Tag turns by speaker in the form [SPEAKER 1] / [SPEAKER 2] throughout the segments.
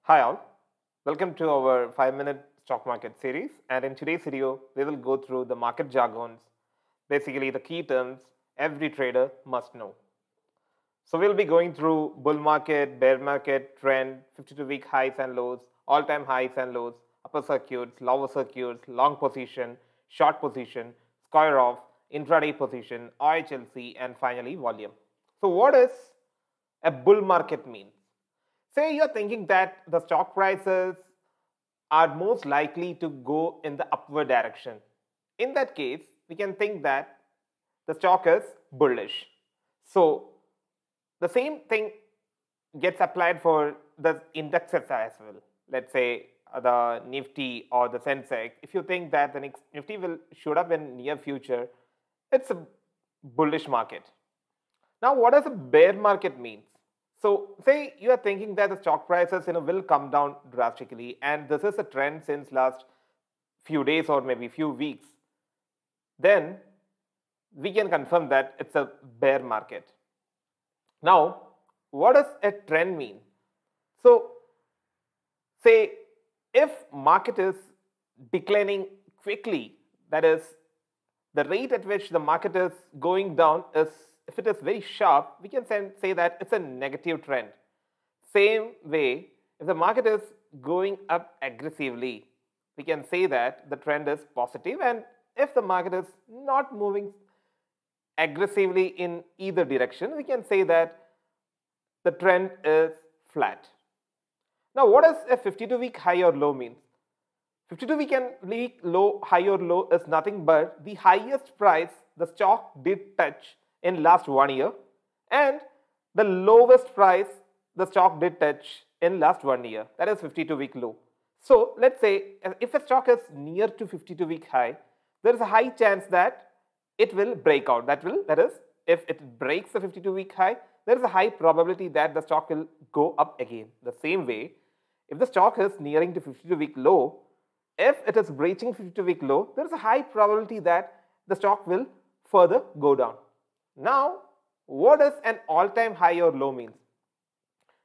[SPEAKER 1] Hi all, welcome to our 5-minute stock market series, and in today's video we will go through the market jargons, basically the key terms every trader must know. So we'll be going through bull market, bear market, trend, 52-week highs and lows, all-time highs and lows, upper circuits, lower circuits, long position, short position, square off, intraday position, OHLC, and finally volume. So what does a bull market mean? Say you're thinking that the stock prices are most likely to go in the upward direction. In that case, we can think that the stock is bullish. So the same thing gets applied for the indexes as well. Let's say the Nifty or the Sensex. If you think that the Nifty will shoot up in near future, it's a bullish market. Now, what does a bear market mean? So say you are thinking that the stock prices will come down drastically, and this is a trend since last few days or maybe few weeks. Then we can confirm that it's a bear market. Now, what does a trend mean? So say if market is declining quickly, that is the rate at which the market is going down is, if it is very sharp, we can say that it's a negative trend. Same way, if the market is going up aggressively, we can say that the trend is positive, and if the market is not moving aggressively in either direction, we can say that the trend is flat. Now, what does a 52-week high or low mean? 52-week low, high or low is nothing but the highest price the stock did touch in last 1 year and the lowest price the stock did touch in last 1 year. That is 52-week low. So let's say if a stock is near to 52-week high, there is a high chance that it will break out. That is, if it breaks the 52-week high, there is a high probability that the stock will go up again. The same way, if the stock is nearing to 52-week low, if it is breaching 52-week low, there is a high probability that the stock will further go down. Now, what does an all-time high or low mean?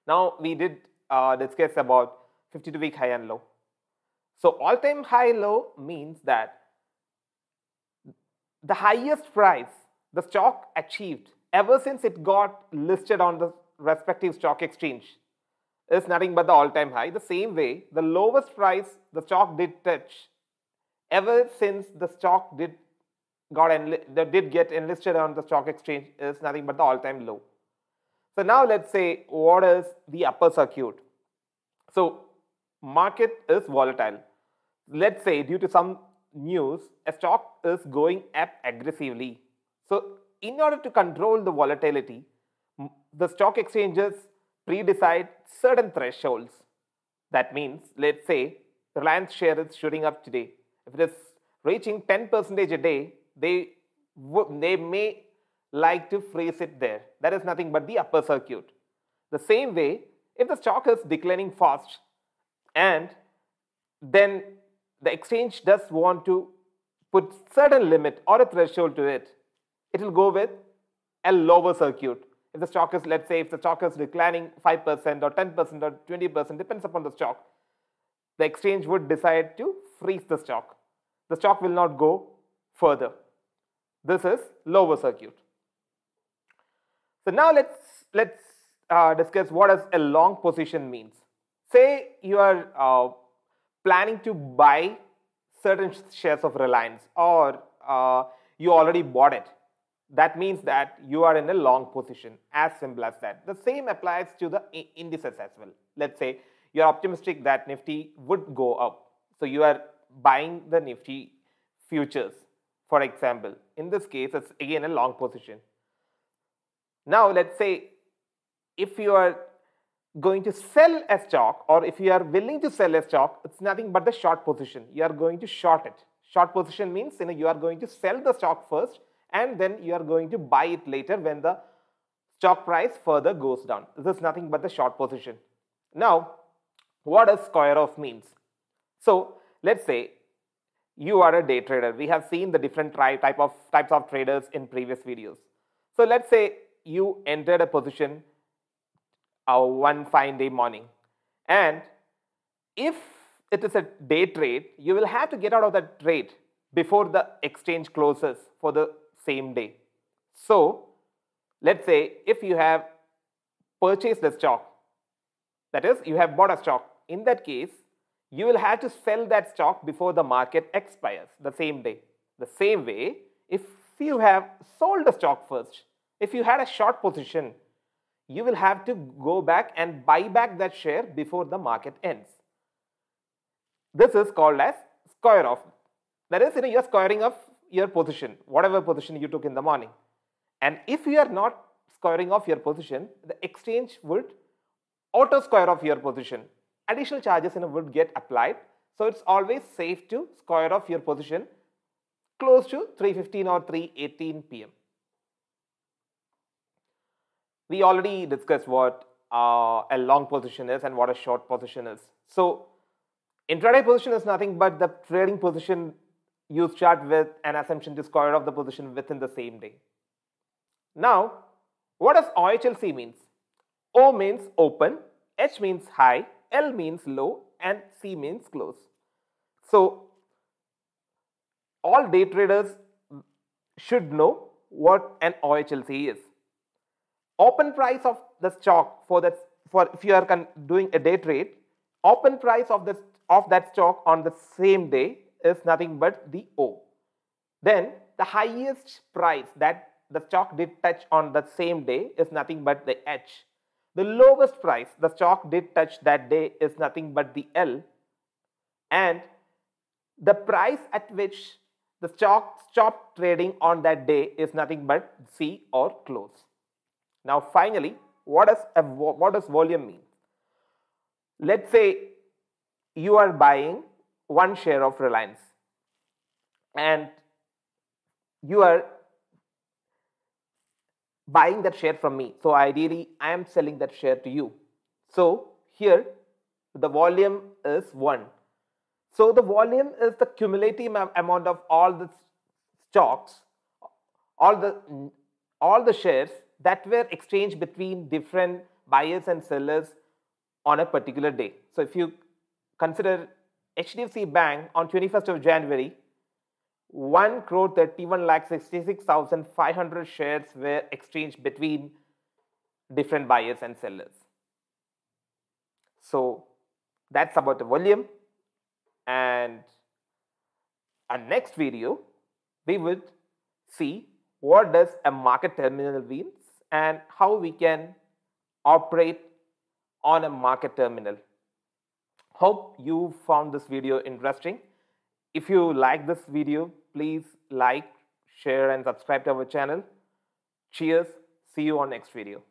[SPEAKER 1] Now, we did discuss about 52-week high and low. So, all-time high-low means that the highest price the stock achieved ever since it got listed on the respective stock exchange is nothing but the all-time high. The same way, the lowest price the stock did touch ever since the stock did get enlisted on the stock exchange is nothing but the all-time low. So now let's say, what is the upper circuit? So market is volatile. Let's say due to some news, a stock is going up aggressively. So in order to control the volatility, the stock exchanges pre-decide certain thresholds. That means, let's say Reliance share is shooting up today. If it is reaching 10% a day, they may like to freeze it there. That is nothing but the upper circuit. The same way, if the stock is declining fast and then the exchange does want to put certain limit or a threshold to it, it will go with a lower circuit. If the stock is, let's say, if the stock is declining 5% or 10% or 20%, depends upon the stock, the exchange would decide to freeze the stock. The stock will not go further. This is lower circuit. So now let's discuss what does a long position means. Say you are planning to buy certain shares of Reliance, or you already bought it. That means that you are in a long position, as simple as that. The same applies to the indices as well. Let's say you are optimistic that Nifty would go up. So you are buying the Nifty futures, for example. In this case, it's again a long position. Now, let's say if you are going to sell a stock, or if you are willing to sell a stock, it's nothing but the short position. You are going to short it. Short position means you are going to sell the stock first, and then you are going to buy it later when the stock price further goes down. This is nothing but the short position. Now, what does square off means? So let's say you are a day trader. We have seen the different types of traders in previous videos. So let's say you entered a position one fine day morning, and If it is a day trade, you will have to get out of that trade before the exchange closes for the same day. So let's say if you have purchased the stock, that is, you have bought a stock, in that case, you will have to sell that stock before the market expires the same day. The same way, if you have sold the stock first, if you had a short position, you will have to go back and buy back that share before the market ends. This is called as square off. That is, you are squaring off your position, whatever position you took in the morning. And if you are not squaring off your position, the exchange would auto square off your position. Additional charges would get applied. So it's always safe to square off your position close to 3:15 or 3:18 p.m. We already discussed what a long position is and what a short position is. So intraday position is nothing but the trading position you start with an assumption to square off the position within the same day. Now, what does OHLC means? O means open, H means high, L means low, and C means close. So all day traders should know what an OHLC is. Open price of the stock for if you are doing a day trade, open price of that stock on the same day is nothing but the O. Then the highest price that the stock did touch on the same day is nothing but the H. The lowest price the stock did touch that day is nothing but the L. And the price at which the stock stopped trading on that day is nothing but C or close. Now finally, what does volume mean? Let's say you are buying one share of Reliance and you are buying that share from me. So ideally, I am selling that share to you. So here, the volume is 1. So the volume is the cumulative amount of all the stocks, all the shares that were exchanged between different buyers and sellers on a particular day. So if you consider HDFC Bank on 21st of January, 1,31,66,500 shares were exchanged between different buyers and sellers. So that's about the volume. And our next video, we would see what does a market terminal means and how we can operate on a market terminal. Hope you found this video interesting. If you like this video, please like, share and subscribe to our channel. Cheers. See you on next video.